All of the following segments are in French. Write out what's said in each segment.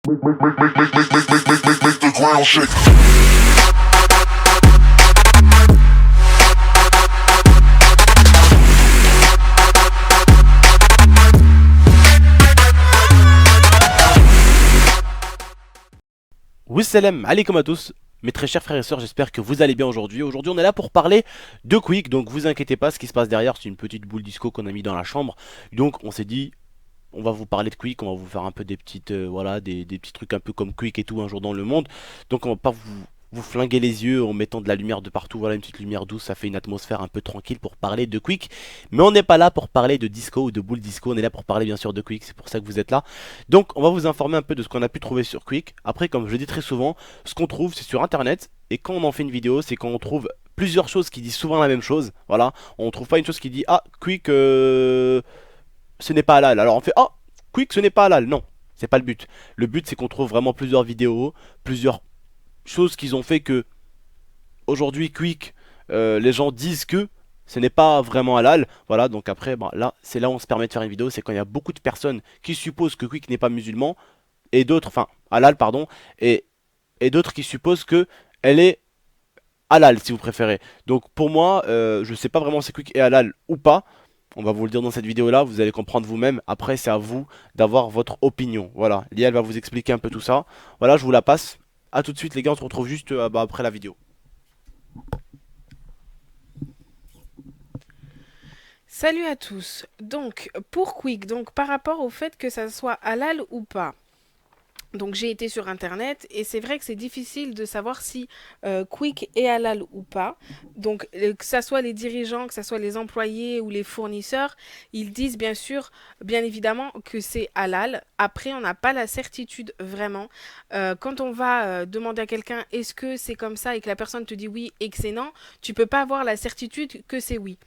Make the ground shake. Salam alaikum à tous, mes très chers frères et sœurs, j'espère que vous allez bien aujourd'hui. Aujourd'hui on est là pour parler de Quick, donc vous inquiétez pas, ce qui se passe derrière c'est une petite boule disco qu'on a mis dans la chambre. Donc on s'est dit, on va vous parler de Quick, on va vous faire un peu des petites, voilà, des petits trucs un peu comme Quick et tout un jour dans le monde. Donc on va pas vous flinguer les yeux en mettant de la lumière de partout, voilà une petite lumière douce, ça fait une atmosphère un peu tranquille pour parler de Quick. Mais on n'est pas là pour parler de disco ou de boule disco, on est là pour parler bien sûr de Quick, c'est pour ça que vous êtes là. Donc on va vous informer un peu de ce qu'on a pu trouver sur Quick. Après comme je le dis très souvent, ce qu'on trouve c'est sur internet, et quand on en fait une vidéo c'est quand on trouve plusieurs choses qui disent souvent la même chose, voilà. On trouve pas une chose qui dit ah Quick ce n'est pas halal, alors on fait ah Quick ce n'est pas halal, non. C'est pas le but. Le but c'est qu'on trouve vraiment plusieurs vidéos, plusieurs choses qu'ils ont fait que aujourd'hui Quick, les gens disent que ce n'est pas vraiment halal. Voilà, donc après, bah, là, c'est là où on se permet de faire une vidéo, c'est quand il y a beaucoup de personnes qui supposent que Quick n'est pas musulman, et d'autres, enfin, halal, pardon, et d'autres qui supposent que elle est halal, si vous préférez. Donc pour moi, je sais pas vraiment si Quick est halal ou pas. On va vous le dire dans cette vidéo là, vous allez comprendre vous-même. Après c'est à vous d'avoir votre opinion. Voilà, Lia elle va vous expliquer un peu tout ça. Voilà, je vous la passe. A tout de suite les gars, on se retrouve juste bah, après la vidéo. Salut à tous. Donc, pour Quick, donc par rapport au fait que ça soit halal ou pas. Donc, j'ai été sur internet et c'est vrai que c'est difficile de savoir si Quick est halal ou pas. Donc, que ça soit les dirigeants, que ça soit les employés ou les fournisseurs, ils disent bien sûr, bien évidemment, que c'est halal. Après, on n'a pas la certitude vraiment. Quand on va demander à quelqu'un est-ce que c'est comme ça et que la personne te dit oui et que c'est non, tu peux pas avoir la certitude que c'est oui.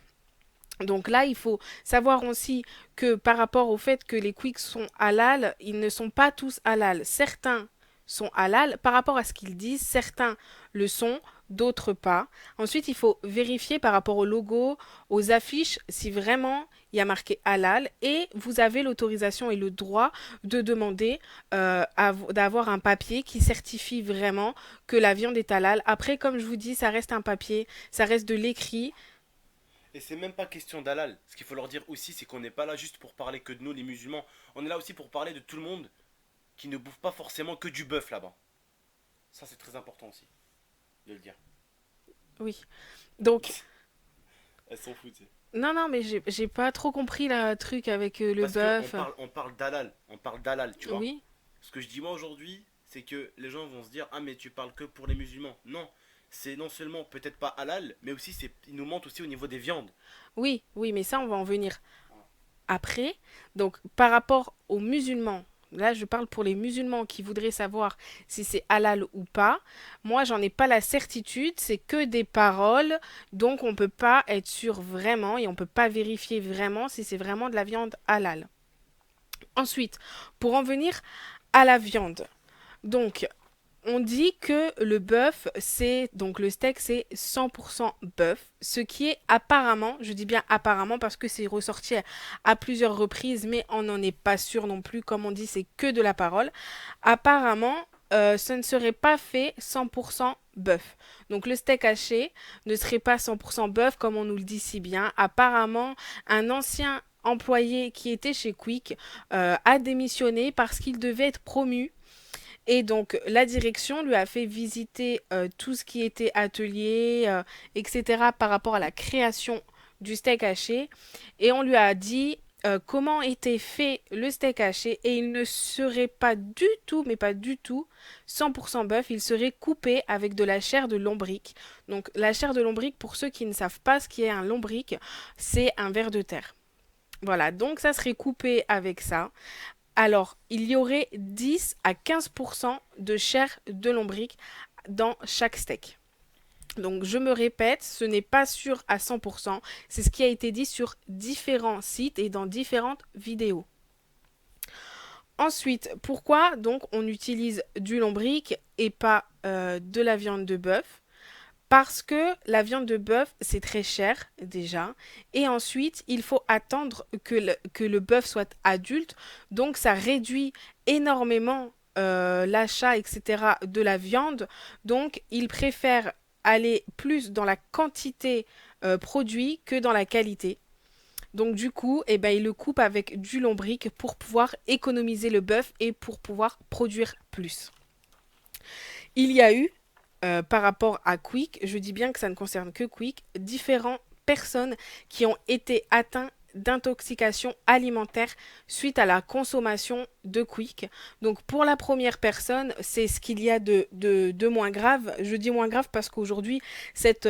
Donc là, il faut savoir aussi que par rapport au fait que les quicks sont halal, ils ne sont pas tous halal. Certains sont halal par rapport à ce qu'ils disent, certains le sont, d'autres pas. Ensuite, il faut vérifier par rapport au logo, aux affiches, si vraiment il y a marqué halal et vous avez l'autorisation et le droit de demander d'avoir un papier qui certifie vraiment que la viande est halal. Après, comme je vous dis, ça reste un papier, ça reste de l'écrit. Et c'est même pas question d'halal. Ce qu'il faut leur dire aussi, c'est qu'on n'est pas là juste pour parler que de nous, les musulmans. On est là aussi pour parler de tout le monde qui ne bouffe pas forcément que du bœuf là-bas. Ça, c'est très important aussi de le dire. Oui. Donc, Elles s'en foutent. non, non, mais j'ai pas trop compris le truc avec le Parce qu'on bœuf. parle, on parle d'halal. On parle d'halal, tu vois. Oui, Ce que je dis moi aujourd'hui, c'est que les gens vont se dire ah mais tu parles que pour les musulmans. Non, c'est non seulement peut-être pas halal, mais aussi ils nous mentent aussi au niveau des viandes. oui, oui, mais ça, on va en venir après. Donc, par rapport aux musulmans, là, je parle pour les musulmans qui voudraient savoir si c'est halal ou pas. Moi, j'en ai pas la certitude, c'est que des paroles, donc on peut pas être sûr vraiment et on peut pas vérifier vraiment si c'est vraiment de la viande halal. Ensuite, pour en venir à la viande. Donc, on dit que le bœuf, c'est donc le steak, c'est 100% bœuf, ce qui est apparemment, je dis bien apparemment parce que c'est ressorti à plusieurs reprises, mais on n'en est pas sûr non plus, comme on dit, c'est que de la parole. Apparemment, ce ne serait pas fait 100% bœuf. Donc le steak haché ne serait pas 100% bœuf comme on nous le dit si bien. Apparemment, un ancien employé qui était chez Quick a démissionné parce qu'il devait être promu et donc, la direction lui a fait visiter tout ce qui était atelier, etc., par rapport à la création du steak haché. Et on lui a dit comment était fait le steak haché. Et il ne serait pas du tout, mais pas du tout, 100% bœuf. Il serait coupé avec de la chair de lombric. Donc, la chair de lombric, pour ceux qui ne savent pas ce qu'est un lombric, c'est un ver de terre. Voilà, donc ça serait coupé avec ça. Alors, il y aurait 10 à 15% de chair de lombric dans chaque steak. Donc, je me répète, ce n'est pas sûr à 100%. C'est ce qui a été dit sur différents sites et dans différentes vidéos. Ensuite, pourquoi donc on utilise du lombric et pas de la viande de bœuf? Parce que la viande de bœuf, c'est très cher déjà. Et ensuite, il faut attendre que le bœuf soit adulte. Donc, ça réduit énormément l'achat, etc. de la viande. Donc, il préfère aller plus dans la quantité produit que dans la qualité. Donc du coup, eh ben, il le coupe avec du lombric pour pouvoir économiser le bœuf et pour pouvoir produire plus. Il y a eu, par rapport à Quick, je dis bien que ça ne concerne que Quick, différentes personnes qui ont été atteintes d'intoxication alimentaire suite à la consommation de Quick. Donc pour la première personne, c'est ce qu'il y a de moins grave. Je dis moins grave parce qu'aujourd'hui, cette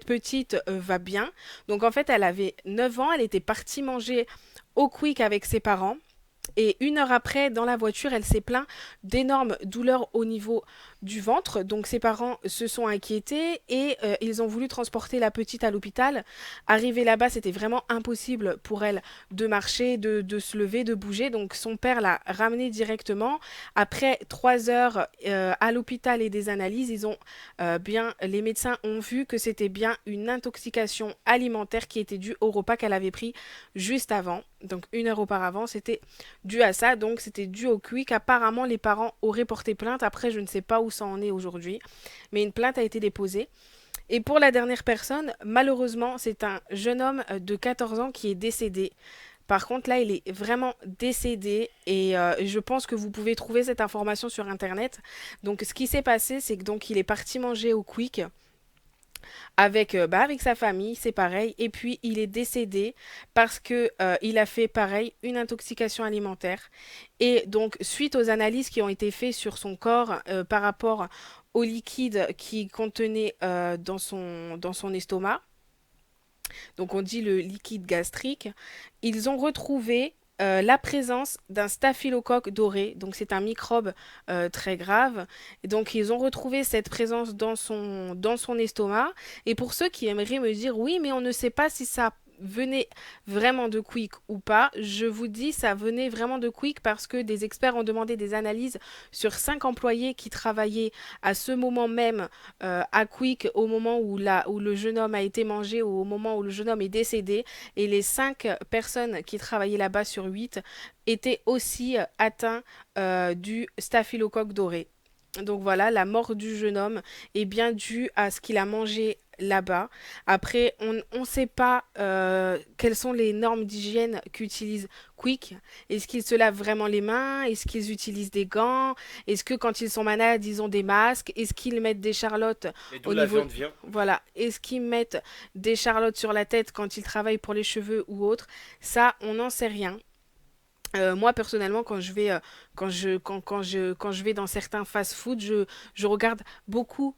petite va bien. Donc en fait, elle avait 9 ans, elle était partie manger au Quick avec ses parents. Et 1 heure après, dans la voiture, elle s'est plaint d'énormes douleurs au niveau du ventre. Donc ses parents se sont inquiétés et ils ont voulu transporter la petite à l'hôpital. Arrivée là-bas, c'était vraiment impossible pour elle de marcher, de se lever, de bouger. Donc son père l'a ramenée directement. Après 3 heures à l'hôpital et des analyses, les médecins ont vu que c'était bien une intoxication alimentaire qui était due au repas qu'elle avait pris juste avant. Donc 1 heure auparavant, c'était dû à ça, donc c'était dû au Quick. Apparemment, les parents auraient porté plainte. Après, je ne sais pas où ça en est aujourd'hui, mais une plainte a été déposée. Et pour la dernière personne, malheureusement, c'est un jeune homme de 14 ans qui est décédé. Par contre, là, il est vraiment décédé et je pense que vous pouvez trouver cette information sur Internet. Donc, ce qui s'est passé, c'est que donc il est parti manger au Quick avec sa famille, c'est pareil. Et puis il est décédé parce que il a fait pareil une intoxication alimentaire. Et donc suite aux analyses qui ont été faites sur son corps par rapport au liquide qui contenait dans son estomac, donc on dit le liquide gastrique, ils ont retrouvé la présence d'un staphylocoque doré, donc c'est un microbe très grave. Et donc ils ont retrouvé cette présence dans son estomac. Et pour ceux qui aimeraient me dire oui, mais on ne sait pas si ça venait vraiment de Quick ou pas, je vous dis ça venait vraiment de Quick parce que des experts ont demandé des analyses sur 5 employés qui travaillaient à ce moment même à Quick au moment où le jeune homme a été mangé, ou au moment où le jeune homme est décédé, et les 5 personnes qui travaillaient là-bas sur 8 étaient aussi atteints du staphylocoque doré. Donc voilà, la mort du jeune homme est bien due à ce qu'il a mangé là-bas. Après, on ne sait pas quelles sont les normes d'hygiène qu'utilise Quick. Est-ce qu'ils se lavent vraiment les mains? Est-ce qu'ils utilisent des gants? Est-ce que quand ils sont malades, ils ont des masques? Est-ce qu'ils mettent des charlottes Et d'où au la niveau... viande vient. Voilà. Est-ce qu'ils mettent des charlottes sur la tête quand ils travaillent pour les cheveux ou autre? Ça, on n'en sait rien. Moi personnellement, quand je vais dans certains fast-food, je regarde beaucoup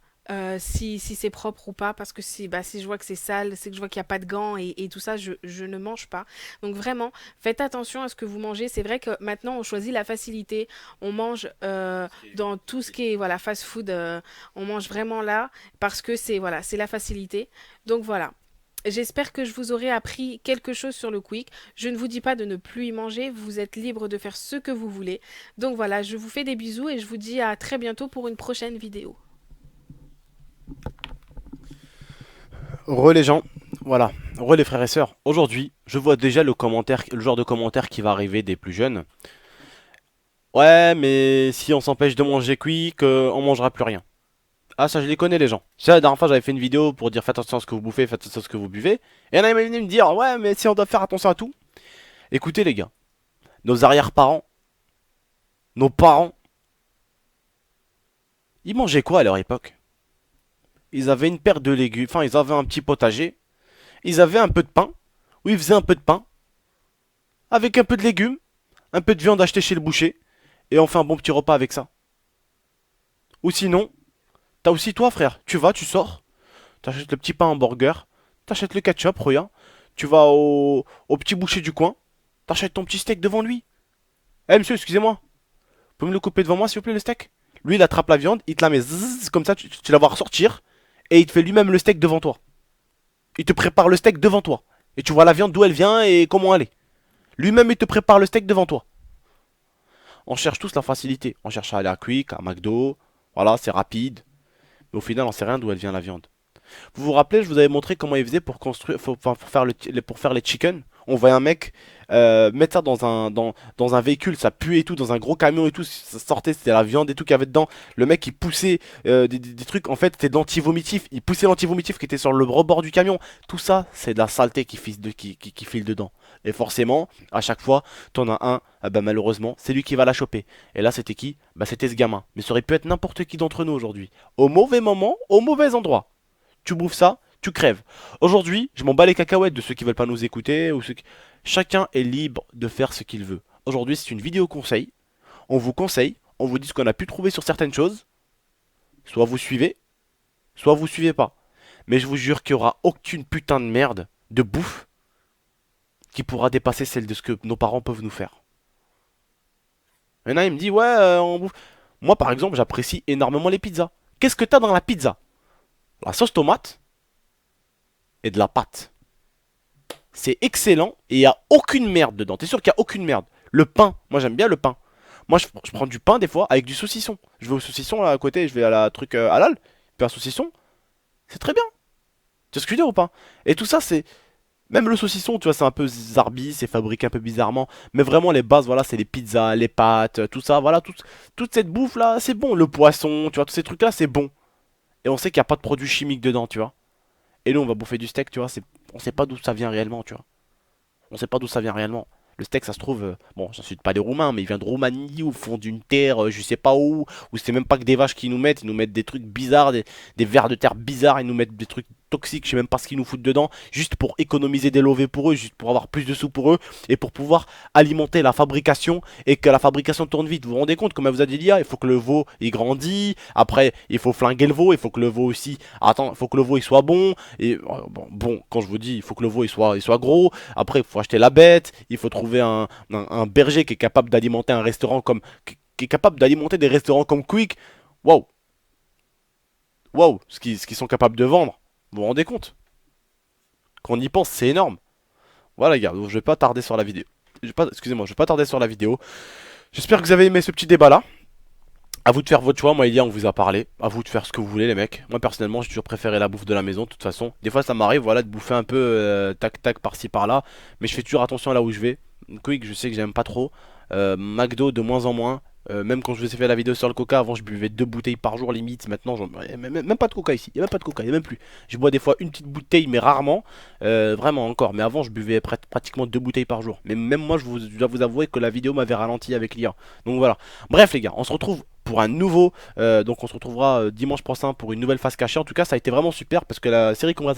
si c'est propre ou pas, parce que si je vois que c'est sale, c'est que je vois qu'il n'y a pas de gants et tout ça, je ne mange pas. Donc vraiment, faites attention à ce que vous mangez. C'est vrai que maintenant on choisit la facilité, on mange dans tout ce qui est voilà fast-food, on mange vraiment là parce que c'est la facilité. Donc voilà. J'espère que je vous aurai appris quelque chose sur le Quick. Je ne vous dis pas de ne plus y manger, vous êtes libre de faire ce que vous voulez. Donc voilà, je vous fais des bisous et je vous dis à très bientôt pour une prochaine vidéo. Re les gens, voilà, re les frères et sœurs. Aujourd'hui, je vois déjà le genre de commentaire qui va arriver des plus jeunes. Ouais, mais si on s'empêche de manger Quick, on mangera plus rien. Ah, ça, je les connais, les gens. Ça, la dernière fois, j'avais fait une vidéo pour dire faites attention à ce que vous bouffez, faites attention à ce que vous buvez. Et il y en a qui venu me dire, ouais, mais si on doit faire attention à tout. Écoutez, les gars, nos arrière-parents, nos parents, ils mangeaient quoi à leur époque? Ils avaient une paire de légumes, enfin, ils avaient un petit potager. Ils avaient un peu de pain, ou ils faisaient un peu de pain, avec un peu de légumes, un peu de viande achetée chez le boucher, et on fait un bon petit repas avec ça. Ou sinon, t'as aussi toi, frère, tu vas, tu sors, t'achètes le petit pain hamburger, t'achètes le ketchup, regarde. Tu vas au petit boucher du coin, t'achètes ton petit steak devant lui. Eh monsieur, excusez-moi, vous pouvez me le couper devant moi s'il vous plaît le steak? Lui il attrape la viande, il te la met zzzz, comme ça tu la vois ressortir, et il te fait lui-même le steak devant toi. Il te prépare le steak devant toi. Et tu vois la viande d'où elle vient et comment elle est. Lui-même il te prépare le steak devant toi. On cherche tous la facilité. On cherche à aller à Quick, à McDo, voilà, c'est rapide. Mais au final on sait rien d'où elle vient la viande. Vous vous rappelez, je vous avais montré comment il faisait pour construire, pour faire les chicken. On voyait un mec mettre ça dans un véhicule, ça puait et tout, dans un gros camion et tout, ça sortait, c'était la viande et tout qu'il y avait dedans. Le mec il poussait des trucs, en fait c'était de l'antivomitif, il poussait l'antivomitif qui était sur le rebord du camion. Tout ça, c'est de la saleté qui file dedans. Et forcément, à chaque fois, t'en as un, ah bah malheureusement, c'est lui qui va la choper. Et là, c'était qui? Bah c'était ce gamin. Mais ça aurait pu être n'importe qui d'entre nous aujourd'hui. Au mauvais moment, au mauvais endroit. Tu bouffes ça, tu crèves. Aujourd'hui, je m'en bats les cacahuètes de ceux qui veulent pas nous écouter ou ceux qui... Chacun est libre de faire ce qu'il veut. Aujourd'hui, c'est une vidéo conseil. On vous conseille, on vous dit ce qu'on a pu trouver sur certaines choses. Soit vous suivez, soit vous suivez pas. Mais je vous jure qu'il y aura aucune putain de merde de bouffe qui pourra dépasser celle de ce que nos parents peuvent nous faire. Il y en a, il me dit, ouais, on bouffe. Moi, par exemple, j'apprécie énormément les pizzas. Qu'est-ce que t'as dans la pizza? La sauce tomate et de la pâte. C'est excellent et il n'y a aucune merde dedans. T'es sûr qu'il n'y a aucune merde? Le pain, moi j'aime bien le pain. Moi je prends du pain des fois avec du saucisson. Je vais au saucisson là à côté, je vais à la truc halal, puis un saucisson, c'est très bien. Tu vois ce que je veux dire ou pas? Et tout ça c'est... Même le saucisson, tu vois, c'est un peu zarbi, c'est fabriqué un peu bizarrement. Mais vraiment les bases, voilà, c'est les pizzas, les pâtes, tout ça, voilà, toute cette bouffe là, c'est bon. Le poisson, tu vois, tous ces trucs là, c'est bon. Et on sait qu'il n'y a pas de produits chimiques dedans, tu vois. Et nous on va bouffer du steak, tu vois, on sait pas d'où ça vient réellement, tu vois. On sait pas d'où ça vient réellement. Le steak, ça se trouve, bon, j'insulte pas les Roumains, mais il vient de Roumanie, au fond d'une terre, je sais pas où c'est même pas que des vaches qui nous mettent, ils nous mettent des trucs bizarres, des vers de terre bizarres, ils nous mettent des trucs toxiques, je sais même pas ce qu'ils nous foutent dedans, juste pour économiser des lovés pour eux, juste pour avoir plus de sous pour eux, et pour pouvoir alimenter la fabrication, et que la fabrication tourne vite. Vous vous rendez compte, comme elle vous a dit l'IA, il faut que le veau, il grandit, après, il faut flinguer le veau, il faut que le veau aussi, attends, il faut que le veau, il soit bon, et bon, quand je vous dis, il faut que le veau, il soit gros, après, il faut acheter la bête, il faut trouver un berger qui est capable d'alimenter un restaurant comme. Qui est capable d'alimenter des restaurants comme Quick. Waouh! Waouh! Ce qu'ils sont capables de vendre. Vous vous rendez compte? Quand on y pense, c'est énorme. Voilà, les gars, donc je vais pas tarder sur la vidéo. Excusez-moi, je vais pas tarder sur la vidéo. J'espère que vous avez aimé ce petit débat là. À vous de faire votre choix, moi Elia on vous a parlé. À vous de faire ce que vous voulez les mecs. Moi personnellement j'ai toujours préféré la bouffe de la maison de toute façon. Des fois ça m'arrive voilà de bouffer un peu tac tac par-ci par-là. Mais je fais toujours attention à là où je vais. Quick je sais que j'aime pas trop. McDo de moins en moins. Même quand je vous ai fait la vidéo sur le coca, avant je buvais 2 bouteilles par jour limite. Maintenant même pas de coca ici. Il n'y a même pas de coca, il n'y a même plus. Je bois des fois une petite bouteille mais rarement. Vraiment encore. Mais avant je buvais pratiquement 2 bouteilles par jour. Mais même moi je dois vous avouer que la vidéo m'avait ralenti avec l'IA. Donc voilà. Bref les gars, on se retrouve pour un nouveau, donc on se retrouvera dimanche prochain pour une nouvelle phase cachée. En tout cas ça a été vraiment super parce que la série qu'on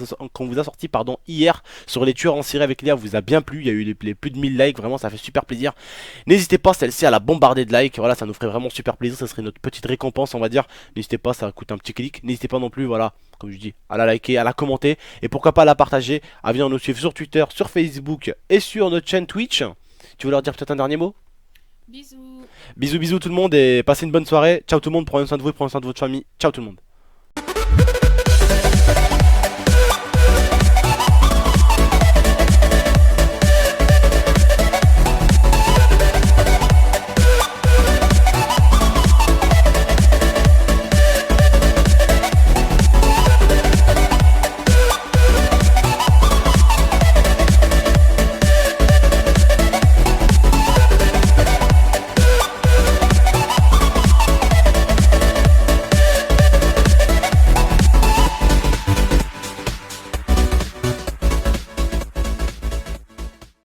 vous a sorti pardon, hier sur les tueurs en série avec Léa vous a bien plu. Il y a eu les plus de 1000 likes, vraiment ça fait super plaisir. N'hésitez pas celle-ci à la bombarder de likes, voilà ça nous ferait vraiment super plaisir, ça serait notre petite récompense on va dire. N'hésitez pas, ça coûte un petit clic. N'hésitez pas non plus, voilà, comme je dis, à la liker, à la commenter et pourquoi pas à la partager, à venir nous suivre sur Twitter, sur Facebook et sur notre chaîne Twitch. Tu veux leur dire peut-être un dernier mot? Bisous. Bisous bisous tout le monde et passez une bonne soirée. Ciao tout le monde, prenez soin de vous et prenez soin de votre famille. Ciao tout le monde.